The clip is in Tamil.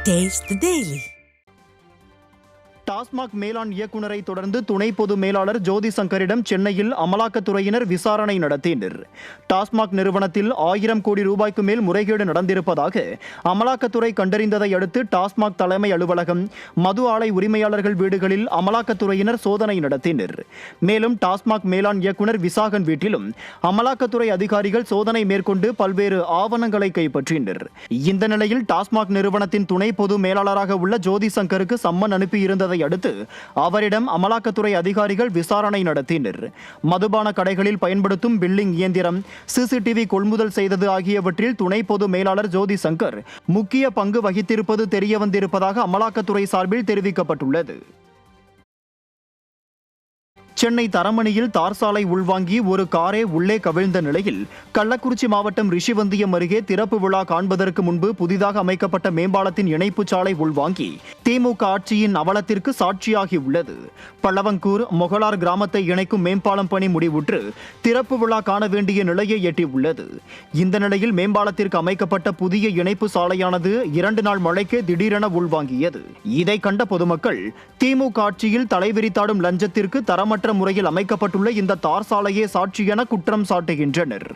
Taste the Daily. டாஸ்மாக் மேலாண் இயக்குநரை தொடர்ந்து துணை பொது மேலாளர் ஜோதி சங்கரிடம் சென்னையில் அமலாக்கத்துறையினர் விசாரணை நடத்தினர். டாஸ்மாக் நிறுவனத்தில் 1000 கோடி ரூபாய்க்கு மேல் முறைகேடு நடந்திருப்பதாக அமலாக்கத்துறை கண்டறிந்ததை அடுத்து டாஸ்மாக் தலைமை அலுவலகம், மது ஆலை உரிமையாளர்கள் வீடுகளில் அமலாக்கத்துறையினர் சோதனை நடத்தினர். மேலும் டாஸ்மாக் மேலாண் இயக்குநர் விசாகன் வீட்டிலும் அமலாக்கத்துறை அதிகாரிகள் சோதனை மேற்கொண்டு பல்வேறு ஆவணங்களை கைப்பற்றினர். இந்த நிலையில் டாஸ்மாக் நிறுவனத்தின் துணை பொது மேலாளராக உள்ள ஜோதி சங்கருக்கு சம்மன் அனுப்பியிருந்ததை அடுத்து அவரிடம் அமலாக்கத்துறை அதிகாரிகள் விசாரணை நடத்தினர். மதுபான கடைகளில் பயன்படுத்தும் பில்லிங் இயந்திரம், சிசிடிவி கொள்முதல் செய்தது ஆகியவற்றில் துணை பொது மேலாளர் ஜோதி சங்கர் முக்கிய பங்கு வகித்திருப்பது தெரியவந்திருப்பதாக அமலாக்கத்துறை சார்பில் தெரிவிக்கப்பட்டுள்ளது. சென்னை தரமணியில் தார் சாலை உள்வாங்கி ஒரு காரே உள்ளே கவிழ்ந்த நிலையில் கள்ளக்குறிச்சி மாவட்டம் ரிஷிவந்தியம் அருகே திறப்பு விழா காண்பதற்கு முன்பு புதிதாக அமைக்கப்பட்ட மேம்பாலத்தின் இணைப்பு சாலை உள்வாங்கி திமுக ஆட்சியின் அவலத்திற்கு சாட்சியாகி உள்ளது. பள்ளவங்கூர் மொகலார் கிராமத்தை இணைக்கும் மேம்பாலம் பணி முடிவுற்று திறப்பு விழா காண வேண்டிய நிலையை எட்டியுள்ளது. இந்த நிலையில் மேம்பாலத்திற்கு அமைக்கப்பட்ட புதிய இணைப்பு சாலையானது 2 நாள் மழைக்கே திடீரென உள்வாங்கியது. இதை கண்ட பொதுமக்கள் திமுக ஆட்சியில் தலைவிரித்தாடும் லஞ்சத்திற்கு தரமற்ற முறையில் அமைக்கப்பட்டுள்ள இந்த தார் சாலையே சாட்சி என குற்றம் சாட்டுகின்றனர்.